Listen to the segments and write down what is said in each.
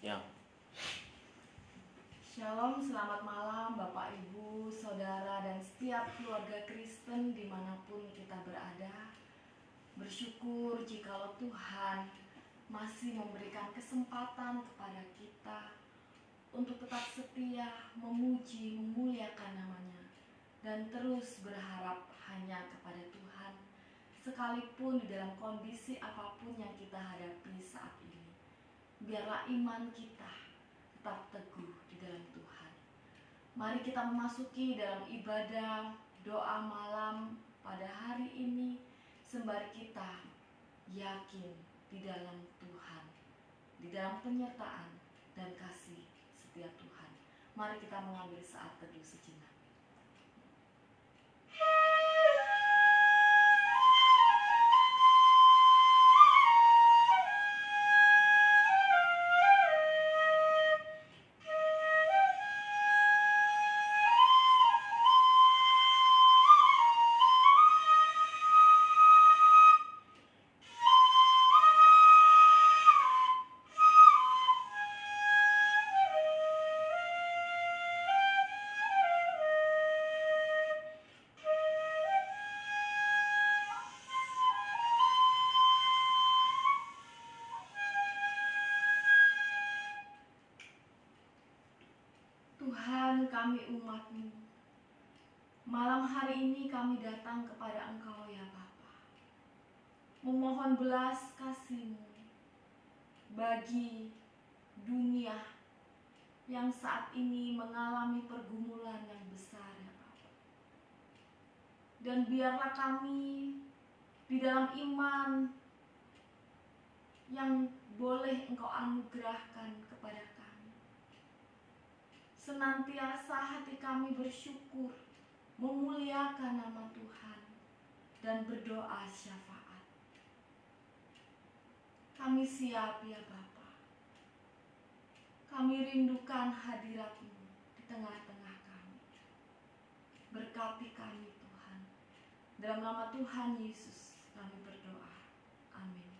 Ya. Shalom, selamat malam Bapak, Ibu, Saudara, dan setiap keluarga Kristen dimanapun kita berada. Bersyukur jikalau Tuhan masih memberikan kesempatan kepada kita untuk tetap setia, memuji, memuliakan namanya, dan terus berharap hanya kepada Tuhan, sekalipun di dalam kondisi apapun yang kita hadapi saat ini. Biarlah iman kita tetap teguh di dalam Tuhan. Mari kita memasuki dalam ibadah doa malam pada hari ini, sembari kita yakin di dalam Tuhan, di dalam penyertaan dan kasih setia Tuhan. Mari kita mengambil saat teduh sejenak. Tuhan, kami umat-Mu, malam hari ini kami datang kepada Engkau ya Bapa, memohon belas kasih-Mu bagi dunia yang saat ini mengalami pergumulan yang besar ya Bapa. Dan biarlah kami di dalam iman yang boleh Engkau anugerahkan kepada kami, senantiasa hati kami bersyukur, memuliakan nama Tuhan, dan berdoa syafaat. Kami siap ya Bapa. Kami rindukan hadirat-Mu di tengah-tengah kami. Berkati kami Tuhan. Dalam nama Tuhan Yesus kami berdoa. Amin.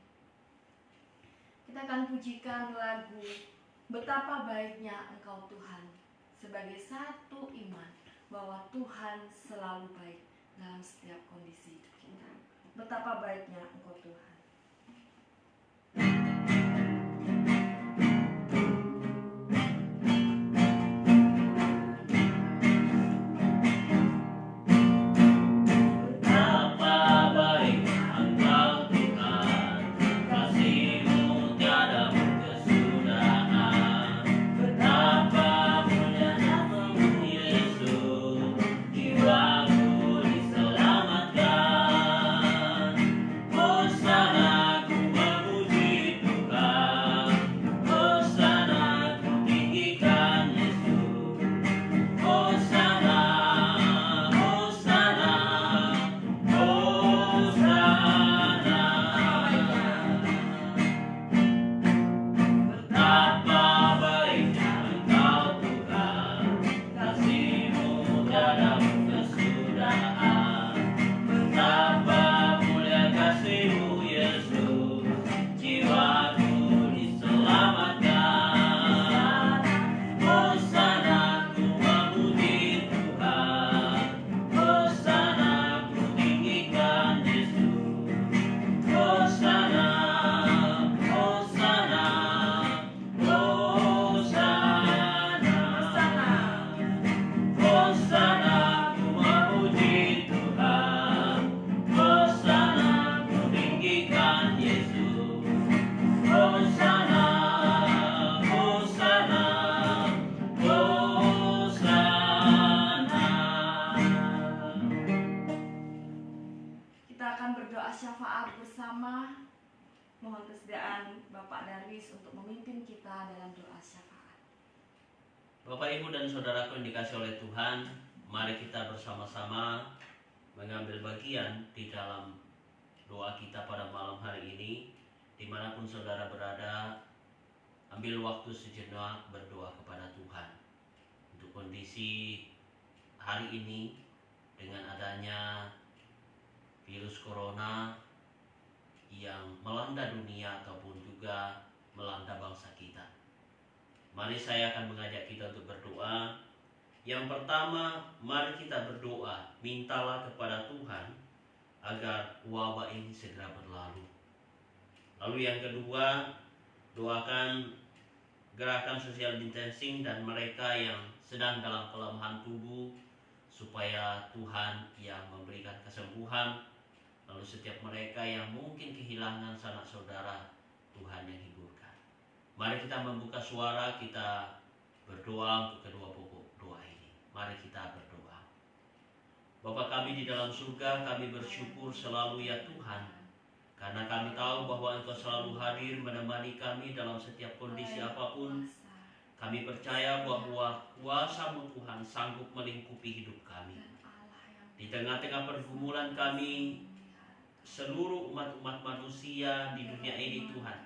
Kita akan pujikan lagu Betapa Baiknya Engkau Tuhan, sebagai satu iman bahwa Tuhan selalu baik dalam setiap kondisi hidup kita. Betapa baiknya Engkau Tuhan. Syafaat bersama. Mohon kesediaan Bapak Darwis untuk memimpin kita dalam doa syafaat. Bapak, Ibu, dan saudaraku yang dikasihi oleh Tuhan, mari kita bersama-sama mengambil bagian di dalam doa kita pada malam hari ini. Dimanapun saudara berada, ambil waktu sejenak berdoa kepada Tuhan untuk kondisi hari ini dengan adanya virus corona yang melanda dunia ataupun juga melanda bangsa kita. Mari saya akan mengajak kita untuk berdoa. Yang pertama, mari kita berdoa, mintalah kepada Tuhan agar wabah ini segera berlalu. Lalu yang kedua, doakan gerakan social distancing dan mereka yang sedang dalam kelemahan tubuh, supaya Tuhan yang memberikan kesembuhan. Lalu setiap mereka yang mungkin kehilangan sanak saudara, Tuhan yang hiburkan. Mari kita membuka suara, kita berdoa untuk kedua pokok doa ini. Mari kita berdoa. Bapa kami di dalam surga, kami bersyukur selalu ya Tuhan, karena kami tahu bahwa Engkau selalu hadir menemani kami dalam setiap kondisi apapun. Kami percaya bahwa kuasa-Mu Tuhan sanggup melingkupi hidup kami. Di tengah-tengah pergumulan kami, seluruh umat-umat manusia di dunia ini Tuhan,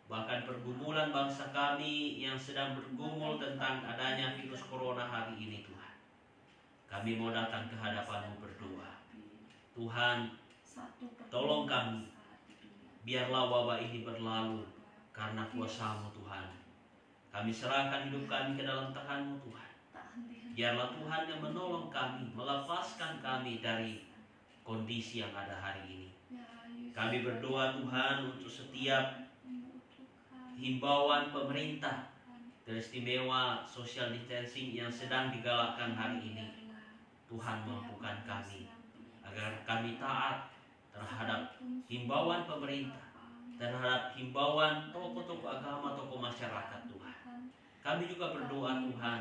bahkan pergumulan bangsa kami yang sedang bergumul tentang adanya virus corona hari ini Tuhan, kami mau datang ke hadapan-Mu berdoa. Tuhan, tolong kami, biarlah wabah ini berlalu karena kuasa-Mu Tuhan. Kami serahkan hidup kami ke dalam tangan-Mu Tuhan. Biarlah Tuhan yang menolong kami, melepaskan kami dari kondisi yang ada hari ini. Kami berdoa Tuhan untuk setiap himbauan pemerintah, teristimewa social distancing yang sedang digalakkan hari ini. Tuhan mampukan kami agar kami taat terhadap himbauan pemerintah, terhadap himbauan tokoh-tokoh agama, tokoh masyarakat Tuhan. Kami juga berdoa Tuhan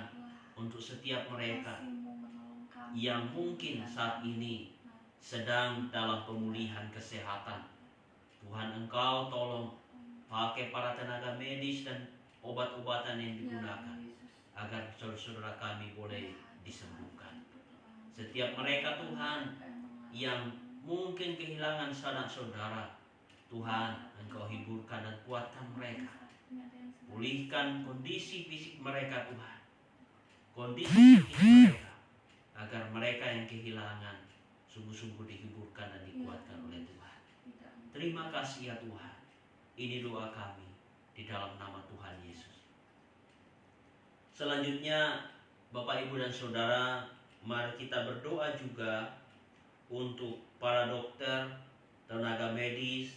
untuk setiap mereka yang mungkin saat ini sedang dalam pemulihan kesehatan. Tuhan, Engkau tolong pakai para tenaga medis dan obat-obatan yang digunakan agar saudara-saudara kami boleh disembuhkan. Setiap mereka Tuhan yang mungkin kehilangan sanak saudara, Tuhan, Engkau hiburkan dan kuatkan mereka. Pulihkan kondisi fisik mereka Tuhan, kondisi fisik mereka, agar mereka yang kehilangan sungguh-sungguh dihiburkan dan dikuatkan oleh Tuhan. Terima kasih ya Tuhan. Ini doa kami di dalam nama Tuhan Yesus. Selanjutnya, Bapak, Ibu, dan Saudara, mari kita berdoa juga untuk para dokter, tenaga medis,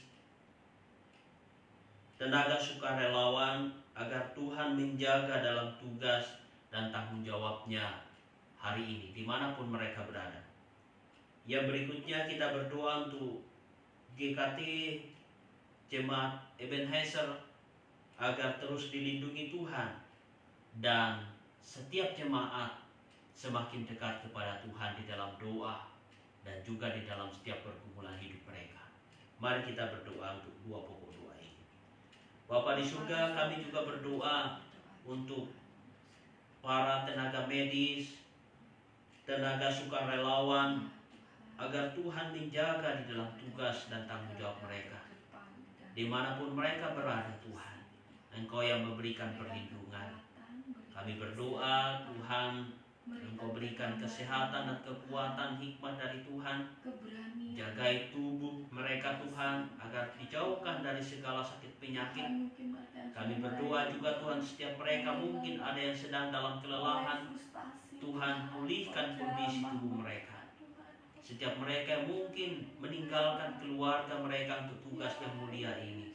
tenaga sukarelawan, agar Tuhan menjaga dalam tugas dan tanggung jawabnya hari ini, dimanapun mereka berada. Yang berikutnya kita berdoa untuk GKT Jemaat Ebenezer agar terus dilindungi Tuhan, dan setiap jemaat semakin dekat kepada Tuhan di dalam doa dan juga di dalam setiap pergumulan hidup mereka. Mari kita berdoa untuk dua pokok doa ini. Bapa di surga, kami juga berdoa untuk para tenaga medis, tenaga sukarelawan, agar Tuhan menjaga di dalam tugas dan tanggung jawab mereka. Dimanapun mereka berada Tuhan, Engkau yang memberikan perlindungan. Kami berdoa Tuhan, Engkau berikan kesehatan dan kekuatan hikmat dari Tuhan. Jagai tubuh mereka Tuhan, agar dijauhkan dari segala sakit penyakit. Kami berdoa juga Tuhan, setiap mereka mungkin ada yang sedang dalam kelelahan, Tuhan pulihkan kondisi tubuh mereka. Setiap mereka yang mungkin meninggalkan keluarga mereka untuk tugas yang mulia ini,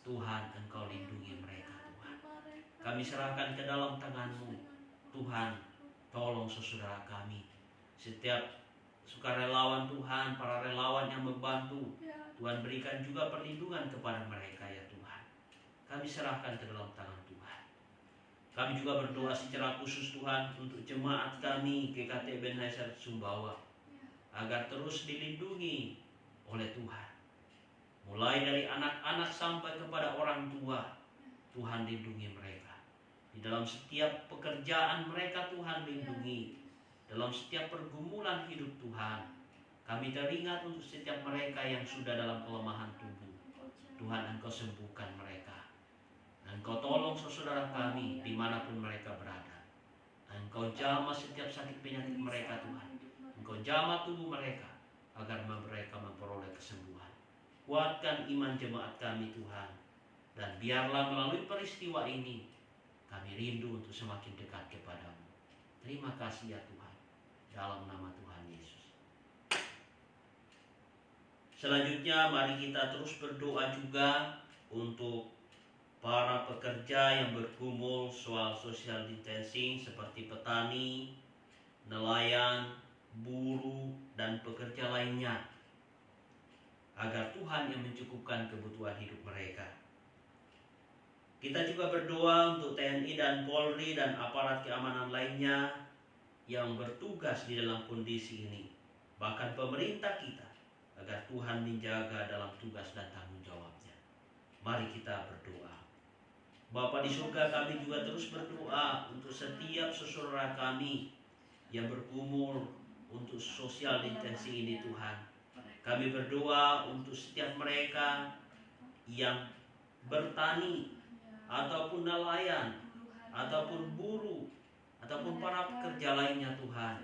Tuhan, Engkau lindungi mereka Tuhan. Kami serahkan ke dalam tangan-Mu Tuhan, tolong saudara kami, setiap sukarelawan Tuhan, para relawan yang membantu, Tuhan berikan juga perlindungan kepada mereka ya Tuhan. Kami serahkan ke dalam tangan Tuhan. Kami juga berdoa secara khusus Tuhan untuk jemaat kami GKT Ebenezer Sumbawa, agar terus dilindungi oleh Tuhan. Mulai dari anak-anak sampai kepada orang tua, Tuhan lindungi mereka. Di dalam setiap pekerjaan mereka Tuhan lindungi. Dalam setiap pergumulan hidup Tuhan, kami teringat untuk setiap mereka yang sudah dalam kelemahan tubuh. Tuhan, Engkau sembuhkan mereka. Engkau tolong saudara kami dimanapun mereka berada. Engkau jamah setiap sakit penyakit mereka Tuhan. Engkau jamah tubuh mereka agar mereka memperoleh kesembuhan. Kuatkan iman jemaat kami Tuhan, dan biarlah melalui peristiwa ini Kami rindu untuk semakin dekat kepadamu. Terima kasih ya Tuhan, dalam nama Tuhan Yesus. Selanjutnya mari kita terus berdoa juga untuk para pekerja yang bergumul soal social distancing seperti petani, nelayan, buruh, dan pekerja lainnya, agar Tuhan yang mencukupkan kebutuhan hidup mereka. Kita juga berdoa untuk TNI dan Polri dan aparat keamanan lainnya yang bertugas di dalam kondisi ini, bahkan pemerintah kita, agar Tuhan menjaga dalam tugas dan tanggung jawabnya. Mari kita berdoa. Bapa di surga, kami juga terus berdoa untuk setiap saudara kami yang bergumul untuk social distancing ini Tuhan. Kami berdoa untuk setiap mereka yang bertani, ataupun nelayan, ataupun buruh, ataupun para pekerja lainnya Tuhan.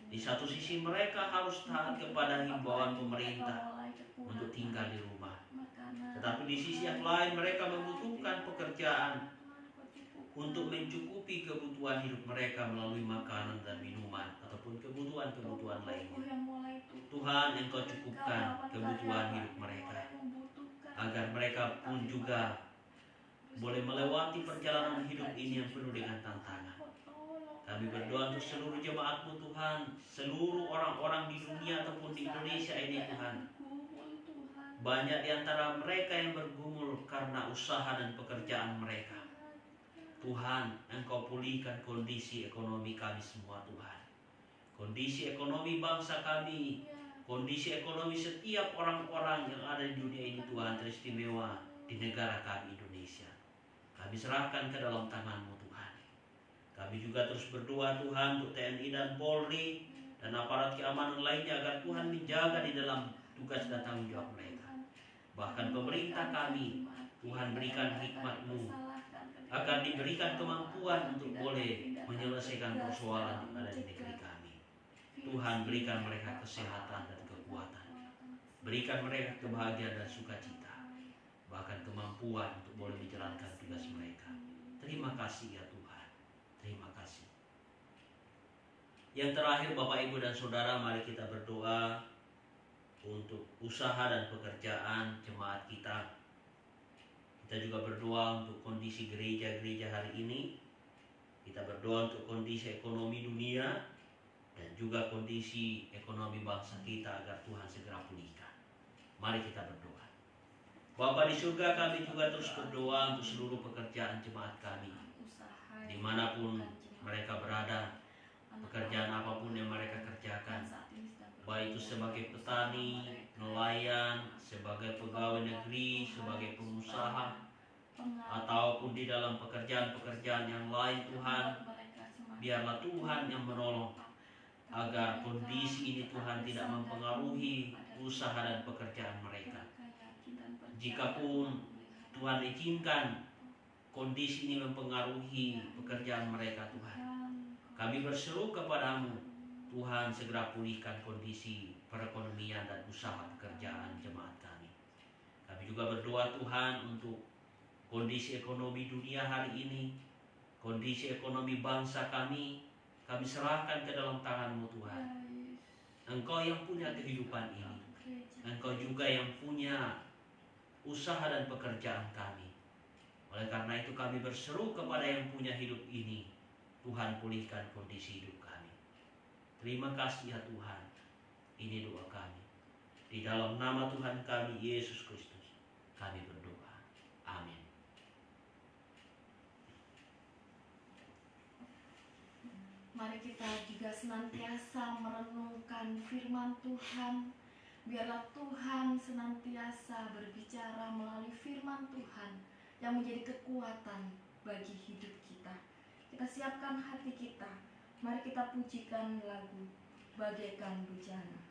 Di satu sisi mereka harus taat kepada himbauan pemerintah untuk tinggal di rumah. Tetapi di sisi yang lain mereka membutuhkan pekerjaan untuk mencukupi kebutuhan hidup mereka melalui makanan dan minuman ataupun kebutuhan-kebutuhan lainnya. Tuhan, Engkau cukupkan kebutuhan hidup mereka, agar mereka pun juga boleh melewati perjalanan hidup ini yang penuh dengan tantangan. Kami berdoa untuk seluruh jemaat-Mu Tuhan, seluruh orang-orang di dunia ataupun di Indonesia ini Tuhan. Banyak di antara mereka yang bergumul karena usaha dan pekerjaan mereka. Tuhan, Engkau pulihkan kondisi ekonomi kami semua Tuhan. Kondisi ekonomi bangsa kami, kondisi ekonomi setiap orang-orang yang ada di dunia ini Tuhan, teristimewa di negara kami Indonesia. Kami serahkan ke dalam tangan-Mu Tuhan. Kami juga terus berdoa Tuhan untuk TNI dan Polri dan aparat keamanan lainnya, agar Tuhan menjaga di dalam tugas dan tanggung jawab mereka. Bahkan pemerintah kami, Tuhan berikan hikmat-Mu, agar diberikan kemampuan untuk boleh menyelesaikan persoalan yang ada di negeri kami. Tuhan, berikan mereka kesehatan dan kekuatan, berikan mereka kebahagiaan dan sukacita, bahkan kemampuan untuk boleh menjalankan tugas mereka. Terima kasih ya Tuhan, terima kasih. Yang terakhir Bapak Ibu dan Saudara, mari kita berdoa untuk usaha dan pekerjaan jemaat kita. Kita juga berdoa untuk kondisi gereja-gereja hari ini. Kita berdoa untuk kondisi ekonomi dunia dan juga kondisi ekonomi bangsa kita, agar Tuhan segera pulihkan. Mari kita berdoa. Bapa di surga, kami juga terus berdoa untuk seluruh pekerjaan jemaat kami, dimanapun mereka berada, pekerjaan apapun yang mereka kerjakan, baik itu sebagai petani, nelayan, sebagai pegawai negeri, sebagai pengusaha, ataupun di dalam pekerjaan-pekerjaan yang lain Tuhan. Biarlah Tuhan yang menolong, agar kondisi ini Tuhan tidak mempengaruhi usaha dan pekerjaan mereka. Jikapun Tuhan izinkan kondisi ini mempengaruhi pekerjaan mereka Tuhan, kami berseru kepadamu Tuhan, segera pulihkan kondisi perekonomian dan usaha pekerjaan jemaat kami. Kami juga berdoa Tuhan untuk kondisi ekonomi dunia hari ini, kondisi ekonomi bangsa kami serahkan ke dalam tangan-Mu Tuhan. Engkau yang punya kehidupan ini, Engkau juga yang punya usaha dan pekerjaan kami. Oleh karena itu kami berseru kepada yang punya hidup ini, Tuhan, pulihkan kondisi hidup kami. Terima kasih ya Tuhan. Ini doa kami. Di dalam nama Tuhan kami Yesus Kristus kami berdoa. Amin. Mari kita juga senantiasa merenungkan firman Tuhan. Biarlah Tuhan senantiasa berbicara melalui firman Tuhan yang menjadi kekuatan bagi hidup kita. Kita siapkan hati kita. Mari kita pujikan lagu Bagaikan Bejana.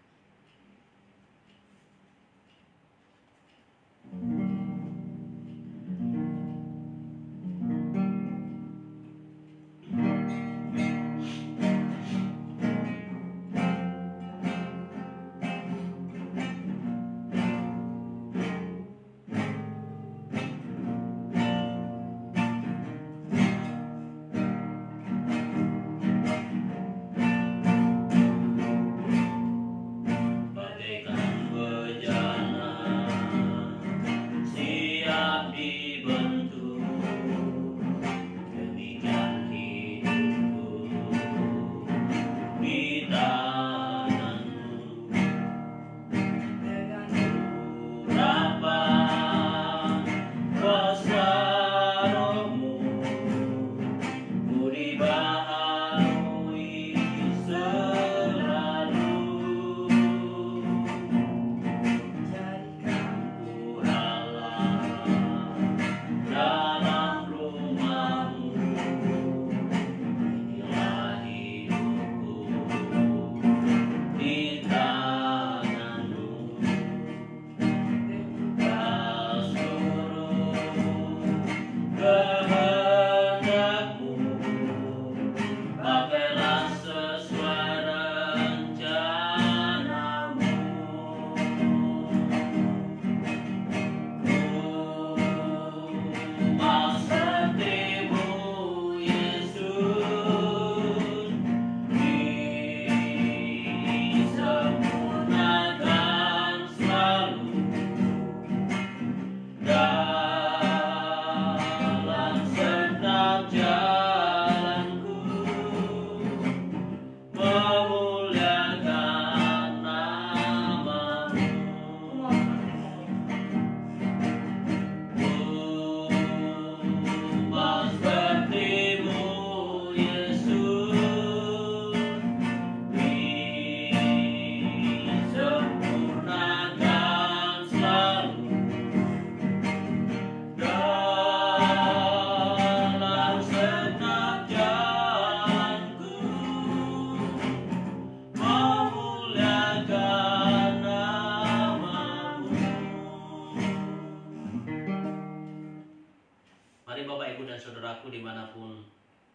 Mari Bapak, Ibu, dan Saudaraku dimanapun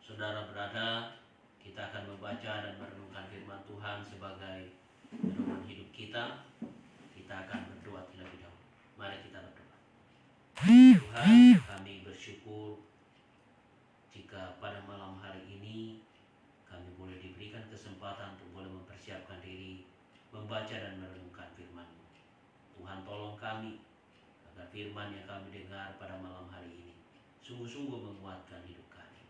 saudara berada, kita akan membaca dan merenungkan firman Tuhan sebagai pedoman hidup kita. Kita akan berdoa terlebih dahulu. Mari kita berdoa. Tuhan, kami bersyukur jika pada malam hari ini kami boleh diberikan kesempatan untuk boleh mempersiapkan diri membaca dan merenungkan firman-Mu. Tuhan, tolong kami agar firman yang kami dengar pada malam hari ini sungguh-sungguh menguatkan hidup kami,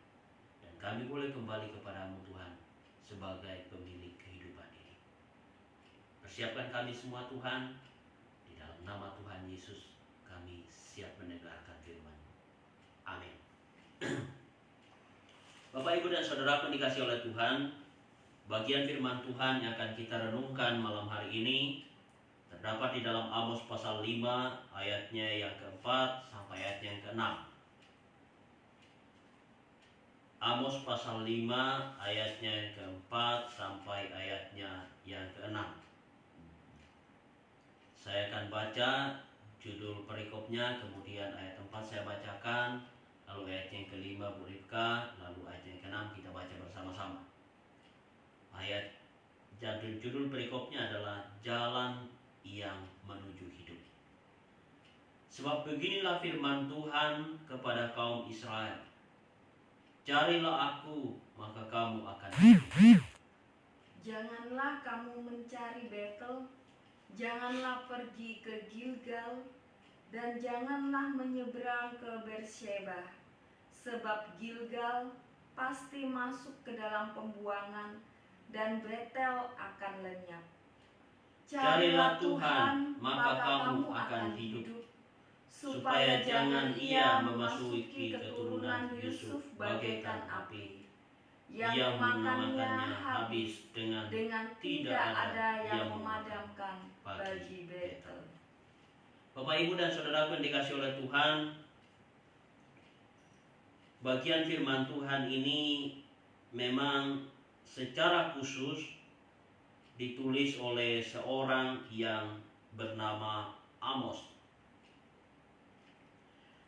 dan kami boleh kembali kepadamu Tuhan sebagai pemilik kehidupan ini. Persiapkan kami semua Tuhan, di dalam nama Tuhan Yesus kami siap mendengarkan firman-Mu. Amin. Bapak, Ibu, dan Saudara yang dikasihi oleh Tuhan, bagian firman Tuhan yang akan kita renungkan malam hari ini terdapat di dalam Amos pasal 5 ayatnya yang keempat sampai ayatnya yang keenam. Amos pasal 5 ayatnya yang keempat sampai ayatnya yang keenam. Saya akan baca judul perikopnya, kemudian ayat 4 saya bacakan, lalu ayat yang kelima Bu Ripka, lalu ayat yang keenam kita baca bersama-sama. Ayat judul perikopnya adalah Jalan yang Menuju Hidup. Sebab beginilah firman Tuhan kepada kaum Israel, carilah aku, maka kamu akan hidup. Janganlah kamu mencari Betel, janganlah pergi ke Gilgal, dan janganlah menyeberang ke Beersheba, sebab Gilgal pasti masuk ke dalam pembuangan, dan Betel akan lenyap. Carilah Tuhan, maka kamu akan hidup, supaya jangan Ia memasuki keturunan Yusuf bagaikan api, yang memakannya habis dengan tidak ada yang memadamkan bagi Betel. Bapak, Ibu, dan Saudara yang dikasihi oleh Tuhan, bagian firman Tuhan ini memang secara khusus ditulis oleh seorang yang bernama Amos.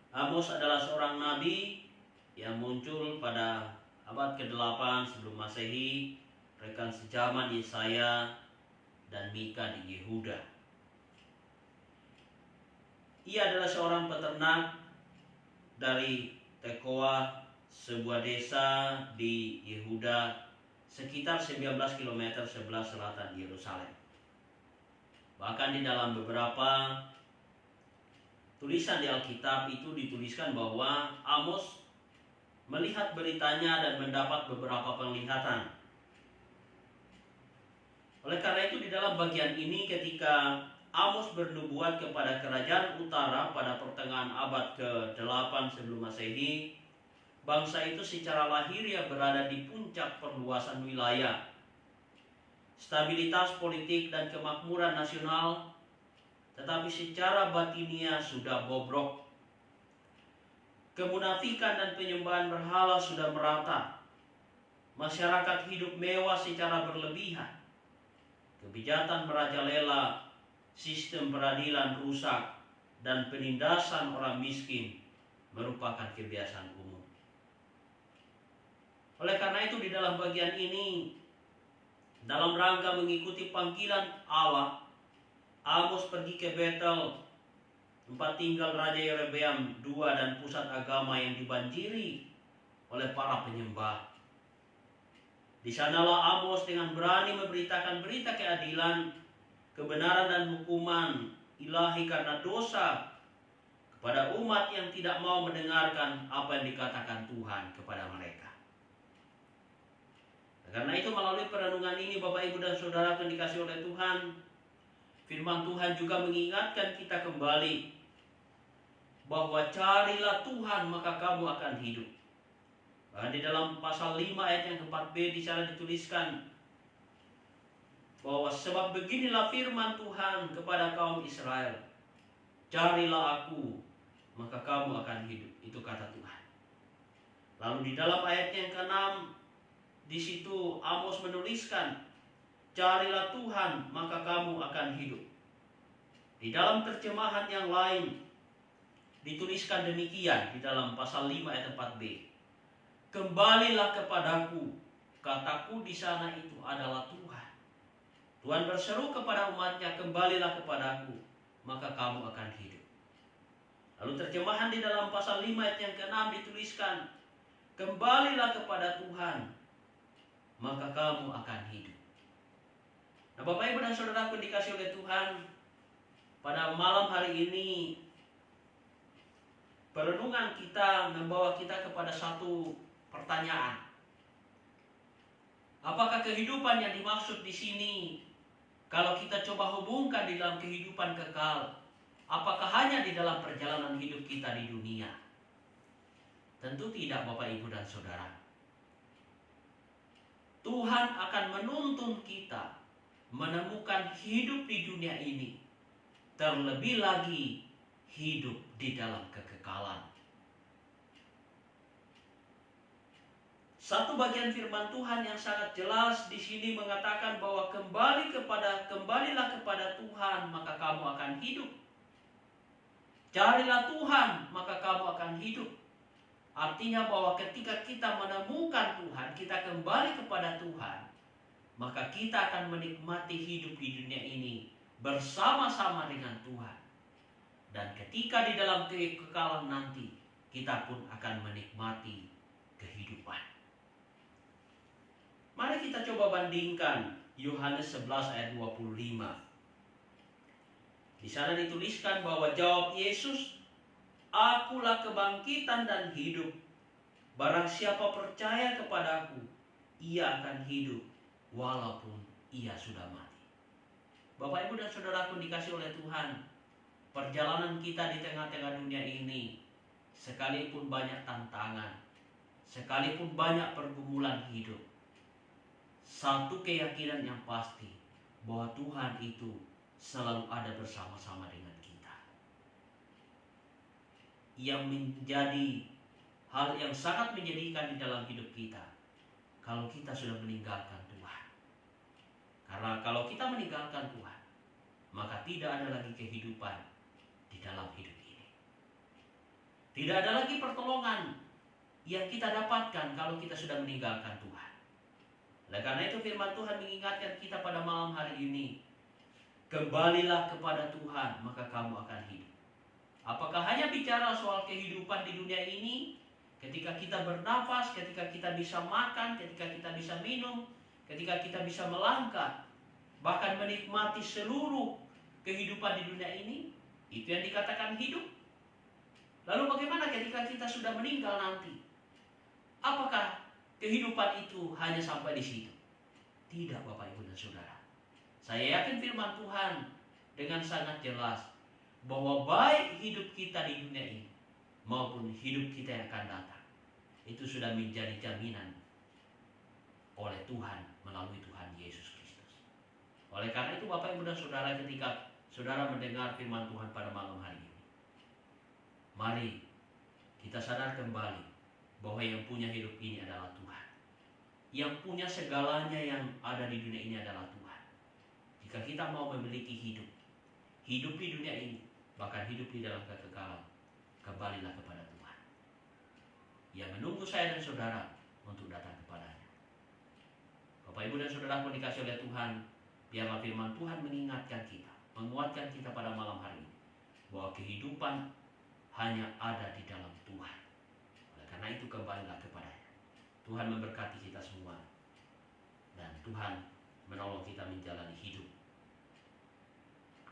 Amos adalah seorang nabi yang muncul pada abad ke-8 sebelum Masehi, rekan sejaman Yesaya dan Mika di Yehuda. Ia adalah seorang peternak dari Tekoa, sebuah desa di Yehuda sekitar 19 km sebelah selatan Yerusalem. Bahkan di dalam beberapa tulisan di Alkitab itu dituliskan bahwa Amos melihat beritanya dan mendapat beberapa penglihatan. Oleh karena itu di dalam bagian ini ketika Amos bernubuat kepada kerajaan utara pada pertengahan abad ke-8 sebelum Masehi, bangsa itu secara lahiriah berada di puncak perluasan wilayah. Stabilitas politik dan kemakmuran nasional, tetapi secara batiniah sudah bobrok. Kemunafikan dan penyembahan berhala sudah merata. Masyarakat hidup mewah secara berlebihan. Kebijatan merajalela, sistem peradilan rusak, dan penindasan orang miskin merupakan kebiasaan umum. Oleh karena itu di dalam bagian ini, dalam rangka mengikuti panggilan Allah, Amos pergi ke Betel, tempat tinggal Raja Yerobeam II dan pusat agama yang dibanjiri oleh para penyembah. Di sanalah Amos dengan berani memberitakan berita keadilan, kebenaran dan hukuman ilahi karena dosa kepada umat yang tidak mau mendengarkan apa yang dikatakan Tuhan kepada mereka. Karena itu melalui perenungan ini Bapak, Ibu, dan Saudara yang dikasihi oleh Tuhan, firman Tuhan juga mengingatkan kita kembali bahwa carilah Tuhan maka kamu akan hidup. Bahkan di dalam pasal 5 ayat yang ke-4b di sana dituliskan bahwa sebab beginilah firman Tuhan kepada kaum Israel, carilah aku maka kamu akan hidup. Itu kata Tuhan. Lalu di dalam ayat yang ke-6 di situ Amos menuliskan, carilah Tuhan maka kamu akan hidup. Di dalam terjemahan yang lain dituliskan demikian di dalam pasal 5 ayat 4b. Kembalilah kepadaku, kataku di sana itu adalah Tuhan. Tuhan berseru kepada umatnya, kembalilah kepadaku, maka kamu akan hidup. Lalu terjemahan di dalam pasal 5 ayat yang ke-6 dituliskan, kembalilah kepada Tuhan, maka kamu akan hidup. Nah, Bapak Ibu dan Saudaraku yang dikasihi oleh Tuhan, pada malam hari ini perenungan kita membawa kita kepada satu pertanyaan. Apakah kehidupan yang dimaksud di sini, kalau kita coba hubungkan di dalam kehidupan kekal, apakah hanya di dalam perjalanan hidup kita di dunia? Tentu tidak, Bapak Ibu dan Saudara. Tuhan akan menuntun kita menemukan hidup di dunia ini, terlebih lagi hidup di dalam kekekalan. Satu bagian firman Tuhan yang sangat jelas di sini mengatakan bahwa kembalilah kepada Tuhan, maka kamu akan hidup. Carilah Tuhan, maka kamu akan hidup. Artinya bahwa ketika kita menemukan Tuhan, kita kembali kepada Tuhan, maka kita akan menikmati hidup di dunia ini bersama-sama dengan Tuhan. Dan ketika di dalam kekekalan nanti, kita pun akan menikmati kehidupan. Mari kita coba bandingkan Yohanes 11 ayat 25. Di sana dituliskan bahwa jawab Yesus, akulah kebangkitan dan hidup. Barang siapa percaya kepadaku, ia akan hidup walaupun ia sudah mati. Bapak, Ibu dan Saudaraku dikasih oleh Tuhan, perjalanan kita di tengah-tengah dunia ini, sekalipun banyak tantangan, sekalipun banyak pergumulan hidup, satu keyakinan yang pasti, bahwa Tuhan itu selalu ada bersama-sama dengan kita. Yang menjadi hal yang sangat menjadikan di dalam hidup kita, kalau kita sudah meninggalkan Tuhan. Karena kalau kita meninggalkan Tuhan, maka tidak ada lagi kehidupan di dalam hidup ini. Tidak ada lagi pertolongan yang kita dapatkan kalau kita sudah meninggalkan Tuhan. Oleh karena itu firman Tuhan mengingatkan kita pada malam hari ini, kembalilah kepada Tuhan, maka kamu akan hidup. Apakah hanya bicara soal kehidupan di dunia ini, ketika kita bernafas, ketika kita bisa makan, ketika kita bisa minum, ketika kita bisa melangkah, bahkan menikmati seluruh kehidupan di dunia ini, itu yang dikatakan hidup? Lalu bagaimana ketika kita sudah meninggal nanti? Apakah kehidupan itu hanya sampai di situ? Tidak, Bapak, Ibu dan Saudara. Saya yakin firman Tuhan dengan sangat jelas bahwa baik hidup kita di dunia ini maupun hidup kita yang akan datang, itu sudah menjadi jaminan oleh Tuhan melalui Tuhan Yesus Kristus. Oleh karena itu Bapak, Ibu dan Saudara, ketika saudara mendengar firman Tuhan pada malam hari ini, mari kita sadar kembali bahwa yang punya hidup ini adalah Tuhan. Yang punya segalanya yang ada di dunia ini adalah Tuhan. Jika kita mau memiliki hidup di dunia ini, bahkan hidup di dalam kekekalan, kembalilah kepada Tuhan. Yang menunggu saya dan saudara untuk datang kepadanya. Bapak, Ibu dan Saudara pun dikasih oleh Tuhan, biarlah firman Tuhan mengingatkan kita, menguatkan kita pada malam hari ini, bahwa kehidupan hanya ada di dalam Tuhan. Oleh karena itu kembalilah kepadanya. Tuhan memberkati kita semua, dan Tuhan menolong kita menjalani hidup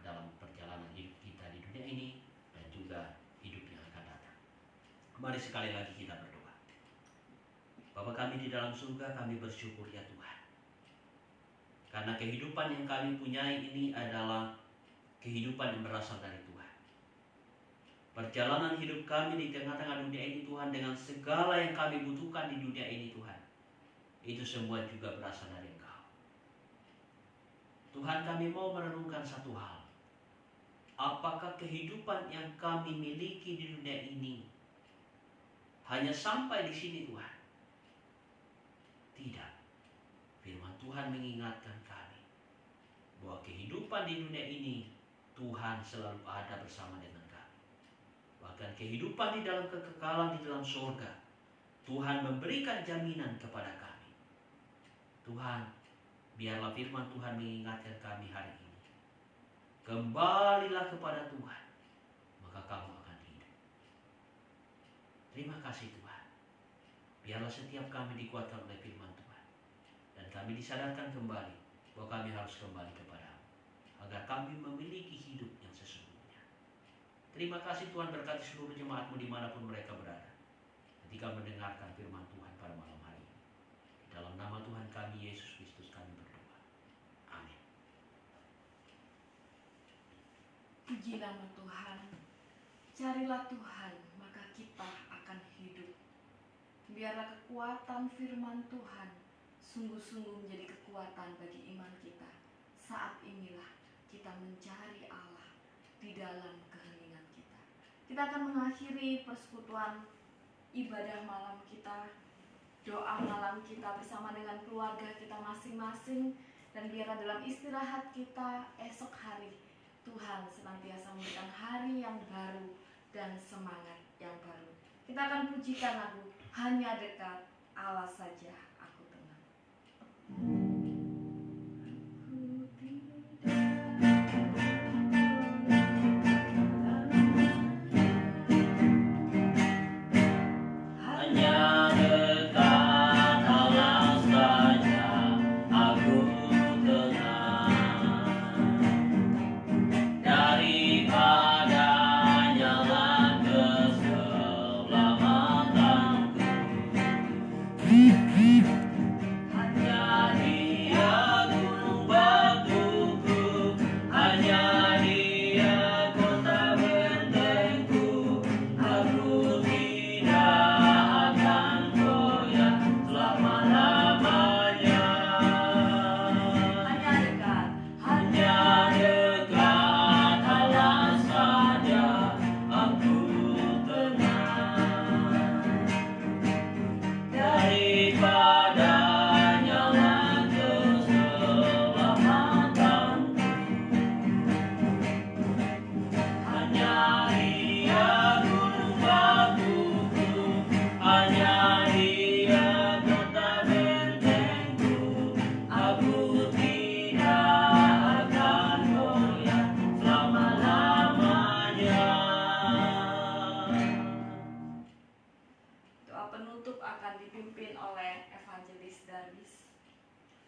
dalam perjalanan hidup kita di dunia ini dan juga hidup yang akan datang. Mari sekali lagi kita berdoa. Bapa kami di dalam surga, kami bersyukur ya Tuhan, karena kehidupan yang kami punyai ini adalah kehidupan yang berasal dari Tuhan. Perjalanan hidup kami di tengah-tengah dunia ini Tuhan, dengan segala yang kami butuhkan di dunia ini Tuhan, itu semua juga berasal dari Engkau. Tuhan, kami mau merenungkan satu hal. Apakah kehidupan yang kami miliki di dunia ini hanya sampai di sini Tuhan? Tidak. Firman Tuhan mengingatkan kami bahwa kehidupan di dunia ini Tuhan selalu ada bersama dengan kami. bahkan kehidupan di dalam kekekalan di dalam surga. Tuhan memberikan jaminan kepada kami. Tuhan, biarlah firman Tuhan mengingatkan kami hari ini. Kembalilah kepada Tuhan, maka kamu akan hidup. Terima kasih Tuhan. Biarlah setiap kami dikuatkan oleh firman Tuhan. Dan kami disadarkan kembali bahwa kami harus kembali kepada-Mu, agar kami memiliki hidup yang sesungguhnya. Terima kasih Tuhan, berkati seluruh jemaat-Mu dimanapun mereka berada, ketika mendengarkan firman Tuhan pada malam hari ini. Dalam nama Tuhan kami Yesus Kristus kami berdoa. Amin. Puji nama Tuhan. Carilah Tuhan, maka kita akan hidup. Biarlah kekuatan firman Tuhan sungguh-sungguh menjadi kekuatan bagi iman kita. Saat inilah kita mencari Allah di dalam keheningan kita. Kita akan mengakhiri persekutuan ibadah malam kita, doa malam kita bersama dengan keluarga kita masing-masing. Dan biarlah dalam istirahat kita esok hari, Tuhan senantiasa memberikan hari yang baru dan semangat yang baru. Kita akan pujikan lagu Hanya Dekat Allah Saja Aku Tenang.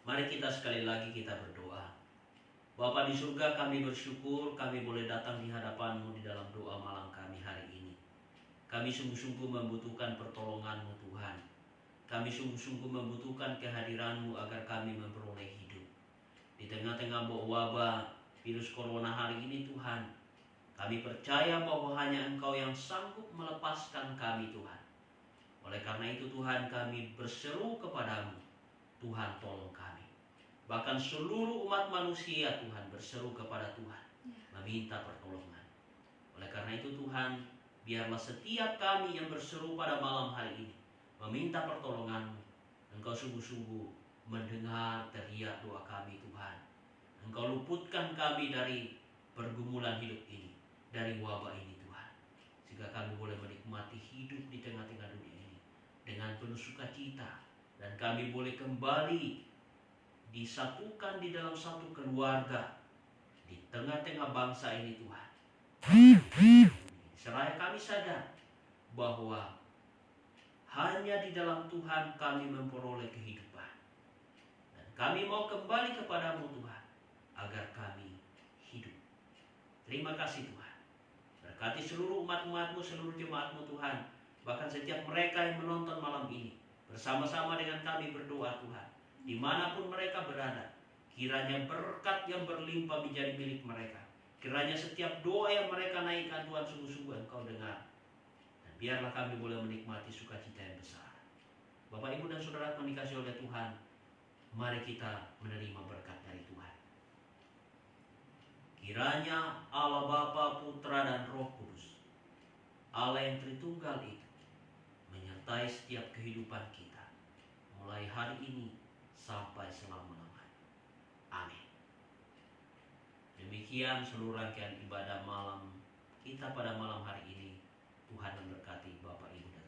Mari kita sekali lagi kita berdoa. Bapa di surga, kami bersyukur kami boleh datang di hadapan-Mu di dalam doa malam kami hari ini. Kami sungguh-sungguh membutuhkan pertolongan-Mu Tuhan. Kami sungguh-sungguh membutuhkan kehadiran-Mu agar kami memperoleh hidup. Di tengah-tengah wabah virus corona hari ini Tuhan, kami percaya bahwa hanya Engkau yang sanggup melepaskan kami Tuhan. Oleh karena itu Tuhan, kami berseru kepadamu, Tuhan tolong kami. Bahkan seluruh umat manusia Tuhan berseru kepada Tuhan, meminta pertolongan. Oleh karena itu Tuhan, biarlah setiap kami yang berseru pada malam hari ini meminta pertolongan-Mu. Engkau sungguh-sungguh mendengar teriak doa kami Tuhan. Engkau luputkan kami dari pergumulan hidup ini, dari wabah ini Tuhan, sehingga kami boleh menikmati hidup di tengah-tengah dunia ini dengan penuh sukacita, dan kami boleh kembali disatukan di dalam satu keluarga di tengah-tengah bangsa ini Tuhan. Seraya kami sadar bahwa hanya di dalam Tuhan kami memperoleh kehidupan, dan kami mau kembali kepadamu Tuhan agar kami hidup. Terima kasih Tuhan. Berkati seluruh umat-umat-Mu, seluruh jemaat-Mu Tuhan, bahkan setiap mereka yang menonton malam ini bersama-sama dengan kami berdoa Tuhan. Dimanapun mereka berada, kiranya berkat yang berlimpah menjadi milik mereka. Kiranya setiap doa yang mereka naikkan Tuhan, sungguh-sungguh Engkau dengar. Dan biarlah kami boleh menikmati sukacita yang besar. Bapak, Ibu, dan Saudara yang dikasihi oleh Tuhan, mari kita menerima berkat dari Tuhan. Kiranya Allah Bapa, Putra, dan Roh Kudus, Allah yang Tritunggal itu, menyertai setiap kehidupan kita, mulai hari ini sampai selama-lamanya. Amin. Demikian seluruh rangkaian ibadah malam kita pada malam hari ini. Tuhan memberkati Bapak Ibu